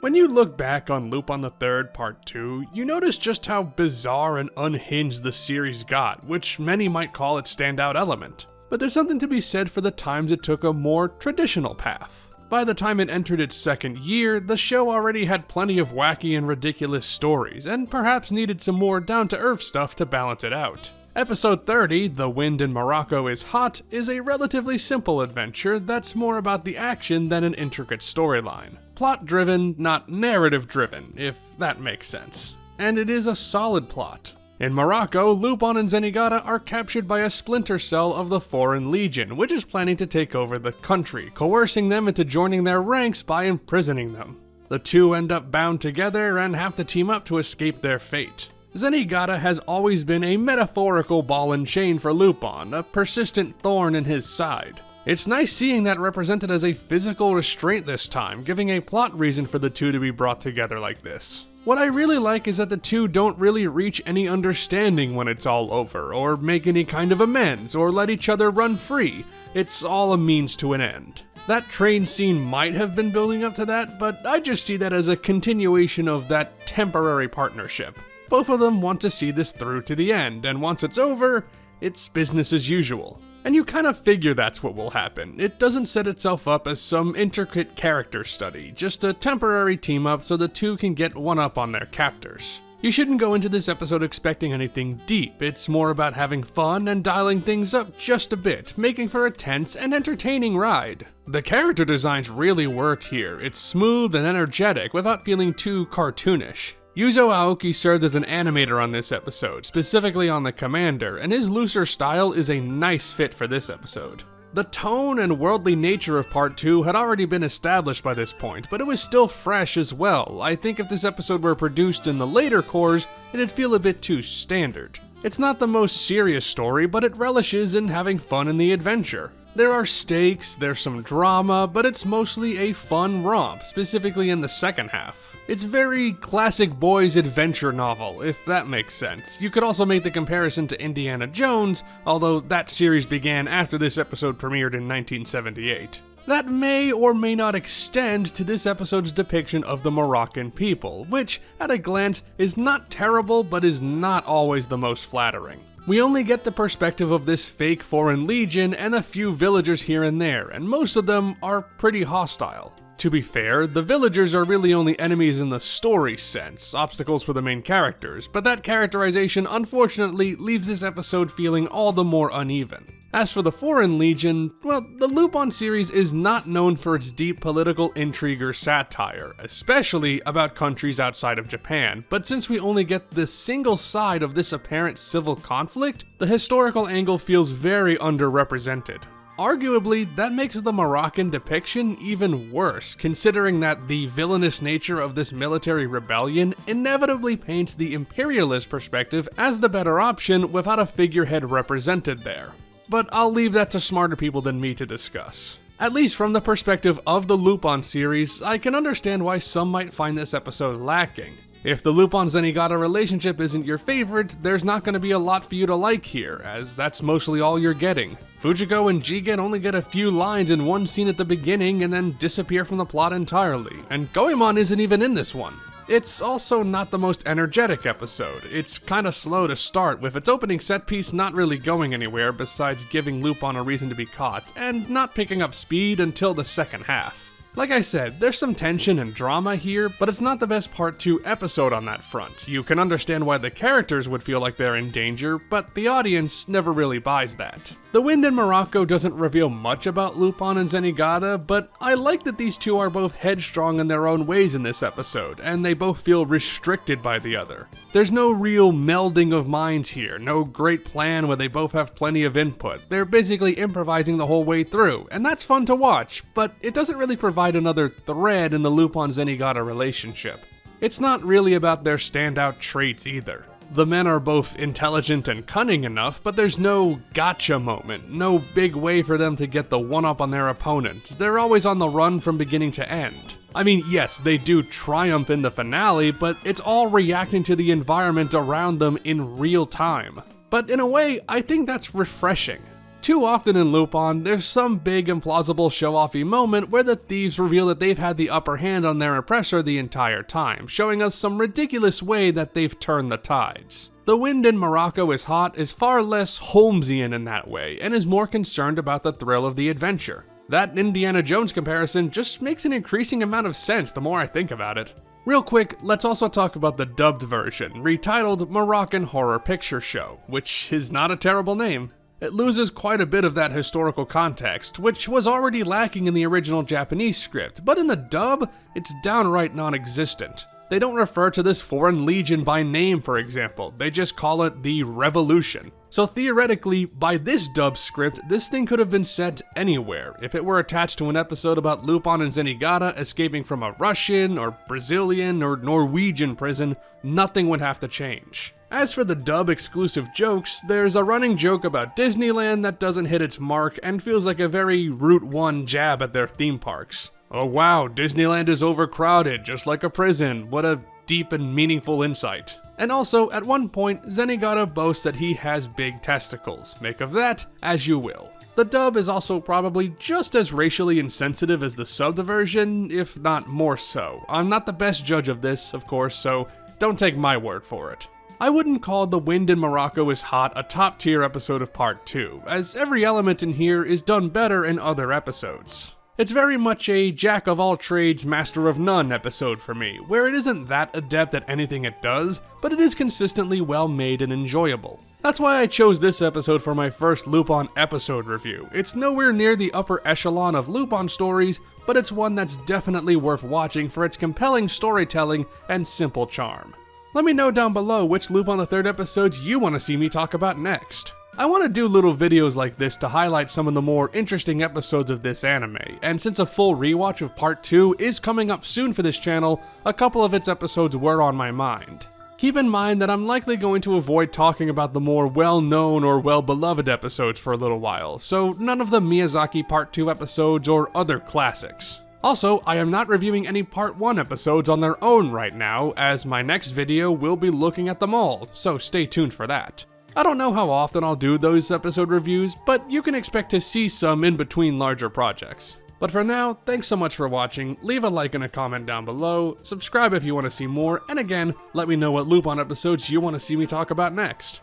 When you look back on Lupin III Part 2, you notice just how bizarre and unhinged the series got, which many might call its standout element. But there's something to be said for the times it took a more traditional path. By the time it entered its second year, the show already had plenty of wacky and ridiculous stories, and perhaps needed some more down-to-earth stuff to balance it out. Episode 30, The Wind in Morocco Is Hot, is a relatively simple adventure that's more about the action than an intricate storyline. Plot-driven, not narrative-driven, if that makes sense. And it is a solid plot. In Morocco, Lupin and Zenigata are captured by a splinter cell of the Foreign Legion, which is planning to take over the country, coercing them into joining their ranks by imprisoning them. The two end up bound together and have to team up to escape their fate. Zenigata has always been a metaphorical ball and chain for Lupin, a persistent thorn in his side. It's nice seeing that represented as a physical restraint this time, giving a plot reason for the two to be brought together like this. What I really like is that the two don't really reach any understanding when it's all over, or make any kind of amends, or let each other run free. It's all a means to an end. That train scene might have been building up to that, but I just see that as a continuation of that temporary partnership. Both of them want to see this through to the end, and once it's over, it's business as usual. And you kind of figure that's what will happen. It doesn't set itself up as some intricate character study, just a temporary team-up so the two can get one up on their captors. You shouldn't go into this episode expecting anything deep. It's more about having fun and dialing things up just a bit, making for a tense and entertaining ride. The character designs really work here. It's smooth and energetic without feeling too cartoonish. Yuzo Aoki served as an animator on this episode, specifically on the commander, and his looser style is a nice fit for this episode. The tone and worldly nature of Part 2 had already been established by this point, but it was still fresh as well. I think if this episode were produced in the later cores, it'd feel a bit too standard. It's not the most serious story, but it relishes in having fun in the adventure. There are stakes, there's some drama, but it's mostly a fun romp, specifically in the second half. It's very classic boys adventure novel, if that makes sense. You could also make the comparison to Indiana Jones, although that series began after this episode premiered in 1978. That may or may not extend to this episode's depiction of the Moroccan people, which, at a glance, is not terrible, but is not always the most flattering. We only get the perspective of this fake Foreign Legion and a few villagers here and there, and most of them are pretty hostile. To be fair, the villagers are really only enemies in the story sense, obstacles for the main characters, but that characterization unfortunately leaves this episode feeling all the more uneven. As for the Foreign Legion, well, the Lupin series is not known for its deep political intrigue or satire, especially about countries outside of Japan, but since we only get the single side of this apparent civil conflict, the historical angle feels very underrepresented. Arguably, that makes the Moroccan depiction even worse, considering that the villainous nature of this military rebellion inevitably paints the imperialist perspective as the better option without a figurehead represented there. But I'll leave that to smarter people than me to discuss. At least from the perspective of the Lupin series, I can understand why some might find this episode lacking. If the Lupin-Zenigata relationship isn't your favorite, there's not going to be a lot for you to like here, as that's mostly all you're getting. Fujiko and Jigen only get a few lines in one scene at the beginning and then disappear from the plot entirely, and Goemon isn't even in this one. It's also not the most energetic episode. It's kinda slow to start, with its opening set piece not really going anywhere besides giving Lupin a reason to be caught, and not picking up speed until the second half. Like I said, there's some tension and drama here, but it's not the best Part 2 episode on that front. You can understand why the characters would feel like they're in danger, but the audience never really buys that. The Wind in Morocco doesn't reveal much about Lupin and Zenigata, but I like that these two are both headstrong in their own ways in this episode, and they both feel restricted by the other. There's no real melding of minds here, no great plan where they both have plenty of input. They're basically improvising the whole way through, and that's fun to watch, but it doesn't really provide another thread in the Lupin-Zenigata relationship. It's not really about their standout traits either. The men are both intelligent and cunning enough, but there's no gotcha moment, no big way for them to get the one-up on their opponent. They're always on the run from beginning to end. I mean, yes, they do triumph in the finale, but it's all reacting to the environment around them in real time. But in a way, I think that's refreshing. Too often in Lupin, there's some big implausible show-offy moment where the thieves reveal that they've had the upper hand on their oppressor the entire time, showing us some ridiculous way that they've turned the tides. The wind in Morocco Is Hot is far less Holmesian in that way, and is more concerned about the thrill of the adventure. That Indiana Jones comparison just makes an increasing amount of sense the more I think about it. Real quick, let's also talk about the dubbed version, retitled Moroccan Horror Picture Show, which is not a terrible name. It loses quite a bit of that historical context, which was already lacking in the original Japanese script, but in the dub, it's downright non-existent. They don't refer to this foreign legion by name, for example, they just call it the Revolution. So theoretically, by this dub script, this thing could have been set anywhere. If it were attached to an episode about Lupin and Zenigata escaping from a Russian, or Brazilian, or Norwegian prison, nothing would have to change. As for the dub exclusive jokes, there's a running joke about Disneyland that doesn't hit its mark and feels like a very Route 1 jab at their theme parks. Oh wow, Disneyland is overcrowded, just like a prison. What a deep and meaningful insight. And also, at one point, Zenigata boasts that he has big testicles. Make of that as you will. The dub is also probably just as racially insensitive as the subbed version, if not more so. I'm not the best judge of this, of course, so don't take my word for it. I wouldn't call The Wind in Morocco Is Hot a top tier episode of Part 2, as every element in here is done better in other episodes. It's very much a jack of all trades, master of none episode for me, where it isn't that adept at anything it does, but it is consistently well made and enjoyable. That's why I chose this episode for my first Lupin episode review. It's nowhere near the upper echelon of Lupin stories, but it's one that's definitely worth watching for its compelling storytelling and simple charm. Let me know down below which Lupin III episodes you want to see me talk about next. I want to do little videos like this to highlight some of the more interesting episodes of this anime, and since a full rewatch of Part 2 is coming up soon for this channel, a couple of its episodes were on my mind. Keep in mind that I'm likely going to avoid talking about the more well-known or well-beloved episodes for a little while, so none of the Miyazaki Part 2 episodes or other classics. Also, I am not reviewing any Part 1 episodes on their own right now, as my next video will be looking at them all, so stay tuned for that. I don't know how often I'll do those episode reviews, but you can expect to see some in between larger projects. But for now, thanks so much for watching, leave a like and a comment down below, subscribe if you want to see more, and again, let me know what Lupin episodes you want to see me talk about next.